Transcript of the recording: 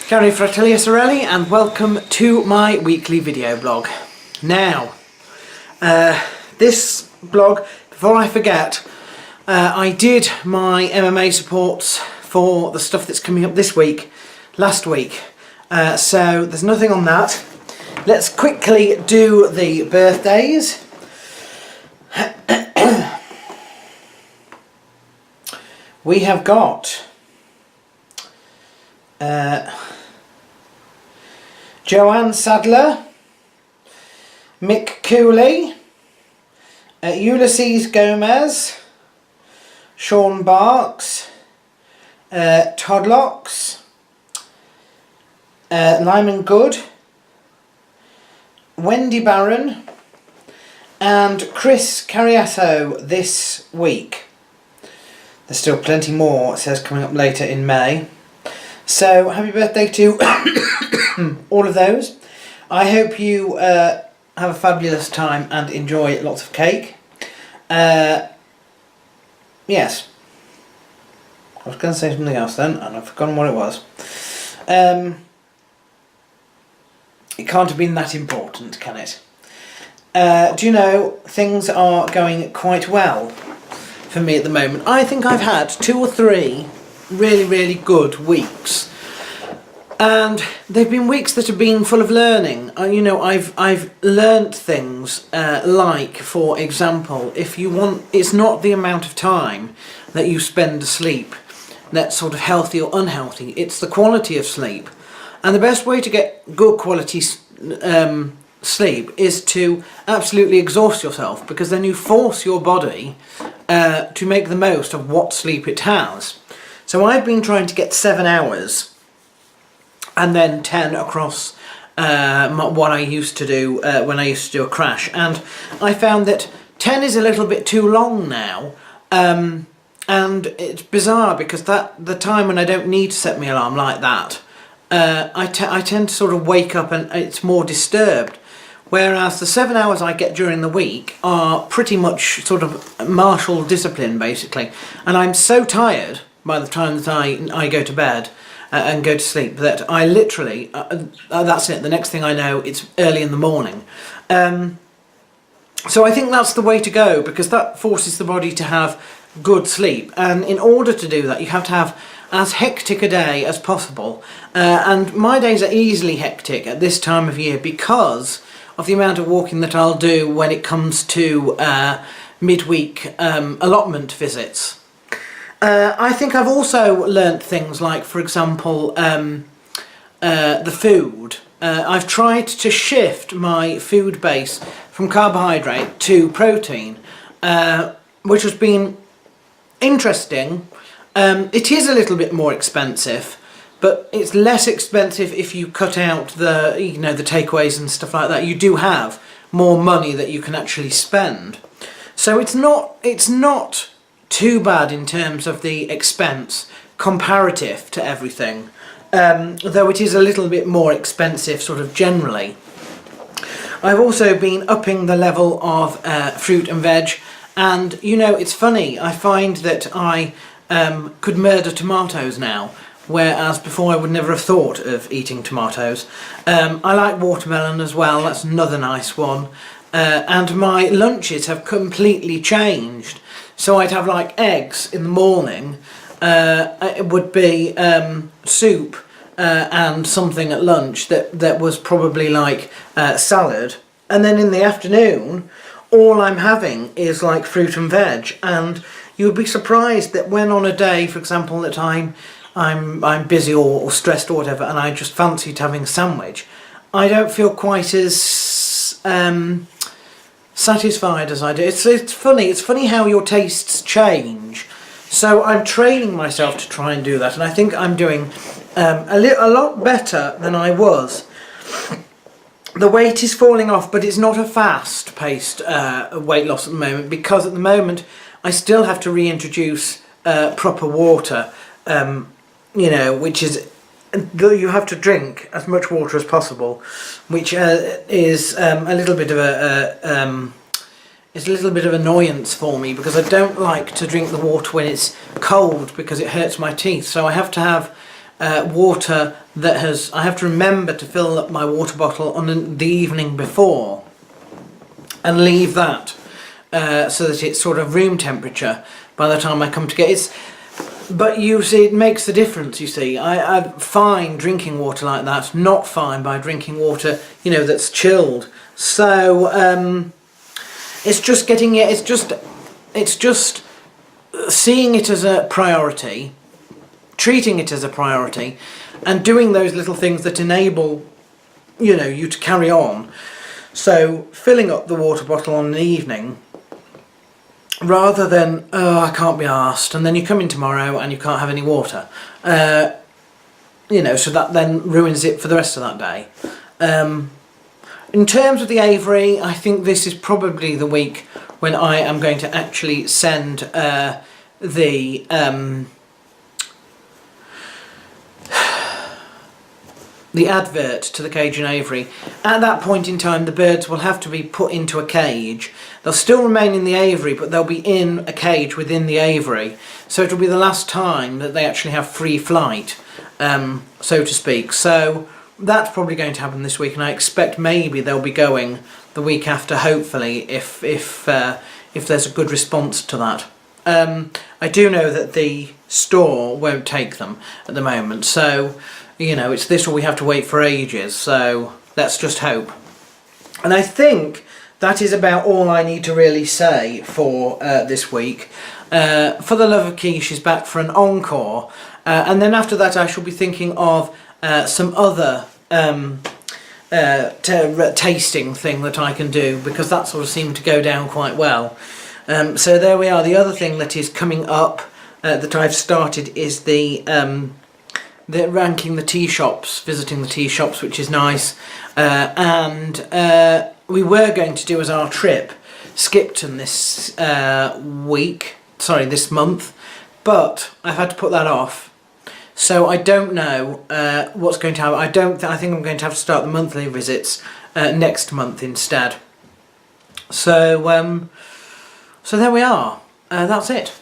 Caro Fratelli Sorelli, and welcome to my weekly video blog. Now, this blog, before I forget, I did my MMA supports for the stuff that's coming up this week, last week, so there's nothing on that. Let's quickly do the birthdays. We have got Joanne Sadler, Mick Cooley, Ulysses Gomez, Sean Barks, Todd Locks, Lyman Good, Wendy Barron, and Chris Cariato this week. There's still plenty more, it says, coming up later in May. So, happy birthday to all of those. I hope you have a fabulous time and enjoy lots of cake. Yes. I was going to say something else then, and I've forgotten what it was. It can't have been that important, can it? Do you know, things are going quite well for me at the moment. I think I've had 2 or 3 really good weeks, and they've been weeks that have been full of learning. You know, I've learnt things like, for example, if you want, it's not the amount of time that you spend asleep that's sort of healthy or unhealthy, it's the quality of sleep. And the best way to get good quality sleep is to absolutely exhaust yourself, because then you force your body to make the most of what sleep it has. So I've been trying to get 7 hours and then 10 across what I used to do when I used to do a crash, and I found that 10 is a little bit too long now, and it's bizarre because the time when I don't need to set my alarm like that, I tend to sort of wake up and it's more disturbed. Whereas the 7 hours I get during the week are pretty much sort of martial discipline, basically. And I'm so tired by the time that I go to bed and go to sleep that I literally, that's it, the next thing I know, it's early in the morning. So I think that's the way to go, because that forces the body to have good sleep. And in order to do that, you have to have as hectic a day as possible. And my days are easily hectic at this time of year because of the amount of walking that I'll do when it comes to midweek allotment visits. I think I've also learnt things like, for example, the food. I've tried to shift my food base from carbohydrate to protein, which has been interesting. It is a little bit more expensive, but it's less expensive if you cut out the, you know, the takeaways and stuff like that. You do have more money that you can actually spend. So it's not too bad in terms of the expense comparative to everything, though it is a little bit more expensive sort of generally. I've also been upping the level of fruit and veg, and you know, it's funny, I find that I could murder tomatoes now, whereas before I would never have thought of eating tomatoes. I like watermelon as well, that's another nice one. And my lunches have completely changed. So I'd have like eggs in the morning, it would be soup and something at lunch that was probably like salad. And then in the afternoon, all I'm having is like fruit and veg. And you would be surprised that when on a day, for example, that I'm busy or stressed or whatever, and I just fancied having a sandwich, I don't feel quite as satisfied as I do. It's funny how your tastes change. So I'm training myself to try and do that, and I think I'm doing a lot better than I was. The weight is falling off, but it's not a fast-paced weight loss at the moment, because at the moment I still have to reintroduce proper water. You know, which is, you have to drink as much water as possible, which is a little bit of annoyance for me, because I don't like to drink the water when it's cold because it hurts my teeth. So I have to have water I have to remember to fill up my water bottle on the evening before and leave that so that it's sort of room temperature by the time I come to get it. But you see, it makes the difference, you see. I'm fine drinking water like that, not fine by drinking water, you know, that's chilled. So, it's just getting it, it's just seeing it as a priority, treating it as a priority, and doing those little things that enable, you know, you to carry on. So, filling up the water bottle on an evening, rather than, oh, I can't be arsed, and then you come in tomorrow and you can't have any water. You know, so that then ruins it for the rest of that day. In terms of the Avery, I think this is probably the week when I am going to actually send the advert to the Cajun Aviary. At that point in time, the birds will have to be put into a cage. They'll still remain in the aviary, but they'll be in a cage within the aviary. So it'll be the last time that they actually have free flight, so to speak. So that's probably going to happen this week, and I expect maybe they'll be going the week after, hopefully, if there's a good response to that. I do know that the store won't take them at the moment, so, you know, it's this or we have to wait for ages, so let's just hope. And I think that is about all I need to really say for this week. For the Love of Key, she's back for an encore, and then after that I shall be thinking of some other tasting thing that I can do, because that sort of seemed to go down quite well. So there we are. The other thing that is coming up that I've started is the ranking the tea shops, visiting the tea shops, which is nice, and we were going to do as our trip Skipton this month, but I've had to put that off. So I don't know what's going to happen. I think I'm going to have to start the monthly visits next month instead. So there we are. That's it.